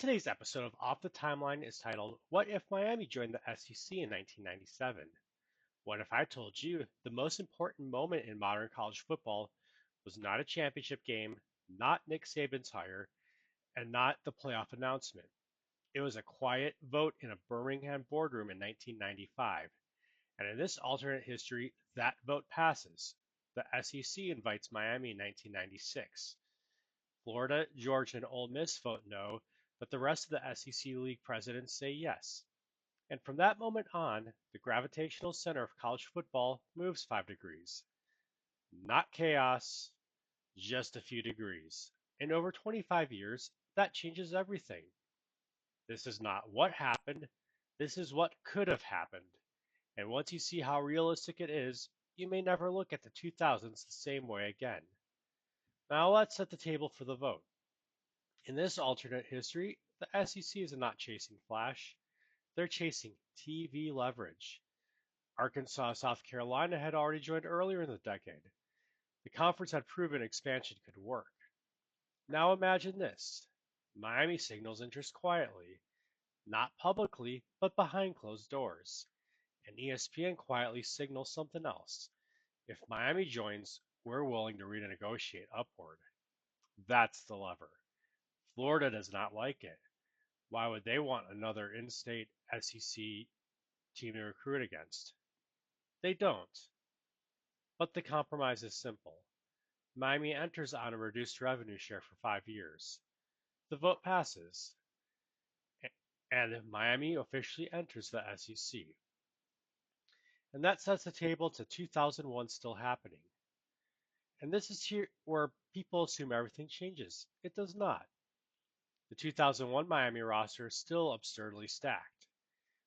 Today's episode of Off the Timeline is titled, What If Miami Joined the SEC in 1997? What if I told you the most important moment in modern college football was not a championship game, not Nick Saban's hire, and not the playoff announcement? It was a quiet vote in a Birmingham boardroom in 1995. And in this alternate history, that vote passes. The SEC invites Miami in 1996. Florida, Georgia, and Ole Miss vote no, but the rest of the SEC league presidents say yes. And from that moment on, the gravitational center of college football moves 5 degrees. Not chaos, just a few degrees. In over 25 years, that changes everything. This is not what happened, this is what could have happened. And once you see how realistic it is, you may never look at the 2000s the same way again. Now let's set the table for the vote. In this alternate history, the SEC is not chasing flash, they're chasing TV leverage. Arkansas, South Carolina had already joined earlier in the decade. The conference had proven expansion could work. Now imagine this. Miami signals interest quietly, not publicly, but behind closed doors. And ESPN quietly signals something else. If Miami joins, we're willing to renegotiate upward. That's the lever. Florida does not like it. Why would they want another in-state SEC team to recruit against? They don't. But the compromise is simple. Miami enters on a reduced revenue share for 5 years. The vote passes, and Miami officially enters the SEC. And that sets the table to 2001 still happening. And this is here where people assume everything changes. It does not. The 2001 Miami roster is still absurdly stacked.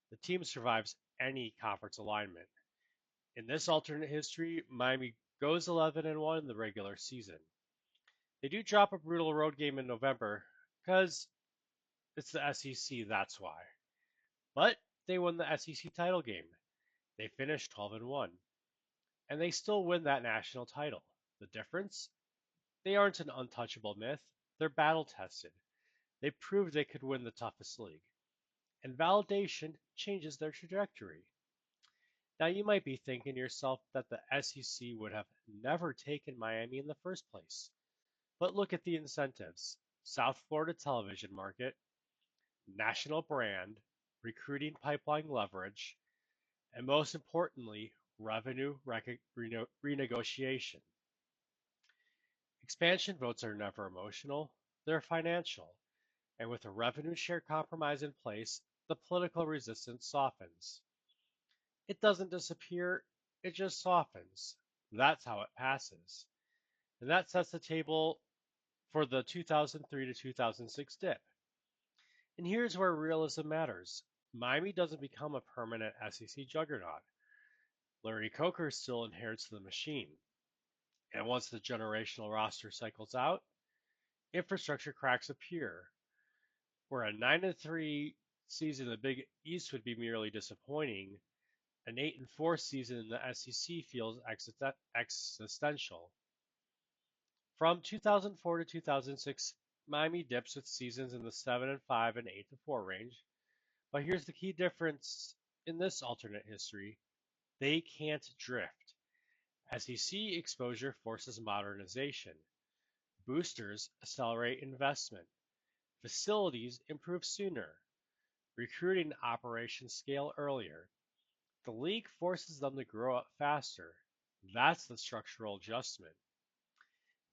The team survives any conference alignment. In this alternate history, Miami goes 11-1 in the regular season. They do drop a brutal road game in November because it's the SEC, that's why. But they won the SEC title game. They finished 12-1, and they still win that national title. The difference? They aren't an untouchable myth. They're battle tested. They proved they could win the toughest league. And validation changes their trajectory. Now you might be thinking to yourself that the SEC would have never taken Miami in the first place. But look at the incentives. South Florida television market, national brand, recruiting pipeline leverage, and most importantly, revenue renegotiation. Expansion votes are never emotional, they're financial. And with a revenue share compromise in place, the political resistance softens. It doesn't disappear, it just softens. That's how it passes. And that sets the table for the 2003 to 2006 dip. And here's where realism matters. Miami doesn't become a permanent SEC juggernaut. Larry Coker still inherits the machine. And once the generational roster cycles out, infrastructure cracks appear. Where a 9-3 season in the Big East would be merely disappointing, an 8-4 season in the SEC feels existential. From 2004 to 2006, Miami dips with seasons in the 7-5 and 8-4 range. But here's the key difference in this alternate history. They can't drift. SEC exposure forces modernization. Boosters accelerate investment. Facilities improve sooner. Recruiting operations scale earlier. The league forces them to grow up faster. That's the structural adjustment.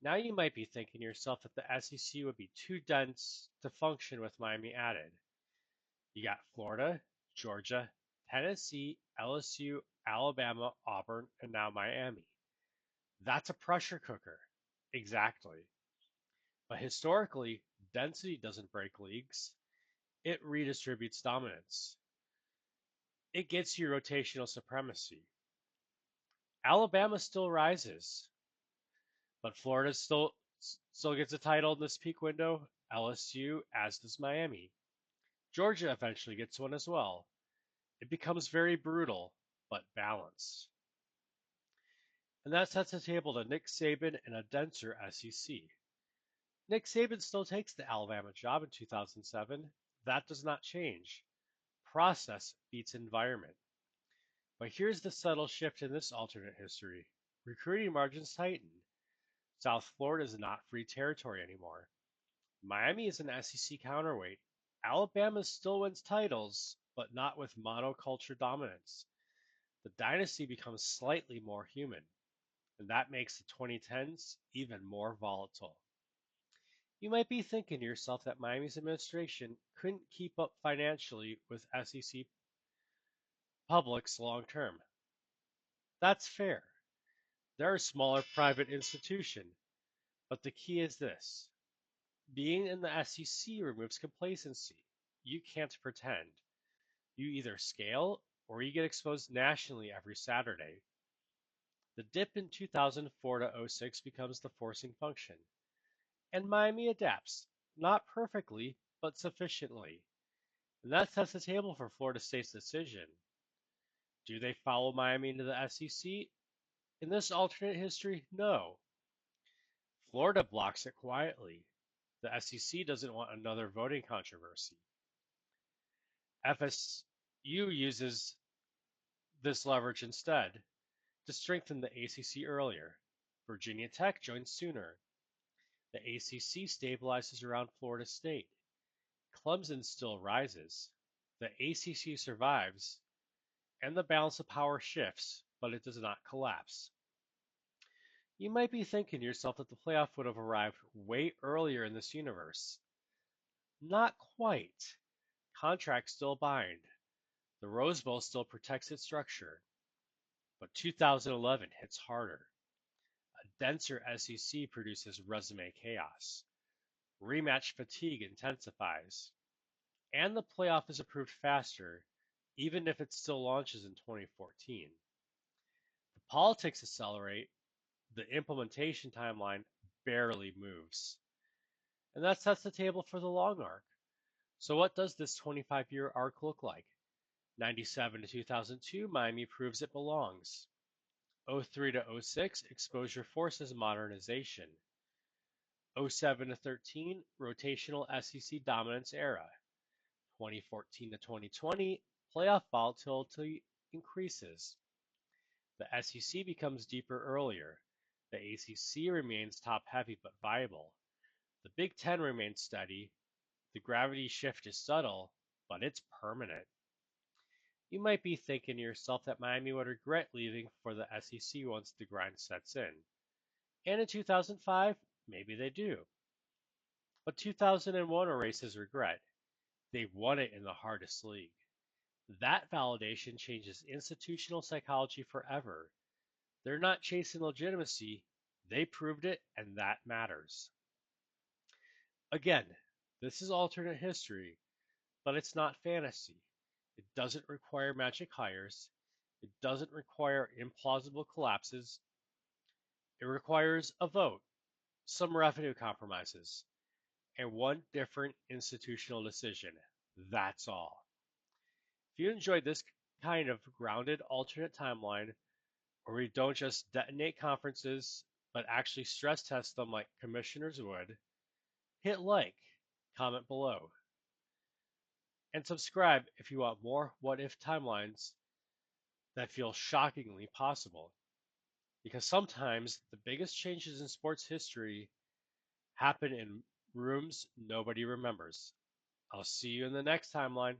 Now you might be thinking to yourself that the SEC would be too dense to function with Miami added. You got Florida, Georgia, Tennessee, LSU, Alabama, Auburn, and now Miami. That's a pressure cooker. Exactly. But historically, density doesn't break leagues. It redistributes dominance. It gets you rotational supremacy. Alabama still rises, but Florida still gets a title in this peak window. LSU, as does Miami. Georgia eventually gets one as well. It becomes very brutal, but balanced. And that sets the table to Nick Saban and a denser SEC. Nick Saban still takes the Alabama job in 2007. That does not change. Process beats environment. But here's the subtle shift in this alternate history. Recruiting margins tighten. South Florida is not free territory anymore. Miami is an SEC counterweight. Alabama still wins titles, but not with monoculture dominance. The dynasty becomes slightly more human, and that makes the 2010s even more volatile. You might be thinking to yourself that Miami's administration couldn't keep up financially with SEC publics long term. That's fair. They're a smaller private institution, but the key is this. Being in the SEC removes complacency. You can't pretend. You either scale or you get exposed nationally every Saturday. The dip in 2004 to '06 becomes the forcing function, and Miami adapts, not perfectly, but sufficiently. And that sets the table for Florida State's decision. Do they follow Miami into the SEC? In this alternate history, no. Florida blocks it quietly. The SEC doesn't want another voting controversy. FSU uses this leverage instead to strengthen the ACC earlier. Virginia Tech joins sooner. The ACC stabilizes around Florida State. Clemson still rises. The ACC survives, and the balance of power shifts, but it does not collapse. You might be thinking to yourself that the playoff would have arrived way earlier in this universe. Not quite. Contracts still bind. The Rose Bowl still protects its structure. But 2011 hits harder. A denser SEC produces resume chaos. Rematch fatigue intensifies. And the playoff is approved faster, even if it still launches in 2014. The politics accelerate, the implementation timeline barely moves. And that sets the table for the long arc. So what does this 25-year arc look like? 97 to 2002, Miami proves it belongs. '03 to '06, exposure forces modernization. '07 to '13, rotational SEC dominance era. 2014 to 2020, playoff volatility increases. The SEC becomes deeper earlier. The ACC remains top-heavy but viable. The Big Ten remains steady. The gravity shift is subtle, but it's permanent. You might be thinking to yourself that Miami would regret leaving for the SEC once the grind sets in. And in 2005, maybe they do. But 2001 erases regret. They won it in the hardest league. That validation changes institutional psychology forever. They're not chasing legitimacy, they proved it, and that matters. Again, this is alternate history, but it's not fantasy. It doesn't require magic hires. It doesn't require implausible collapses. It requires a vote, some revenue compromises, and one different institutional decision. That's all. If you enjoyed this kind of grounded alternate timeline, where we don't just detonate conferences, but actually stress test them like commissioners would, hit like, comment below, and subscribe if you want more what if timelines that feel shockingly possible. Because sometimes the biggest changes in sports history happen in rooms nobody remembers. I'll see you in the next timeline.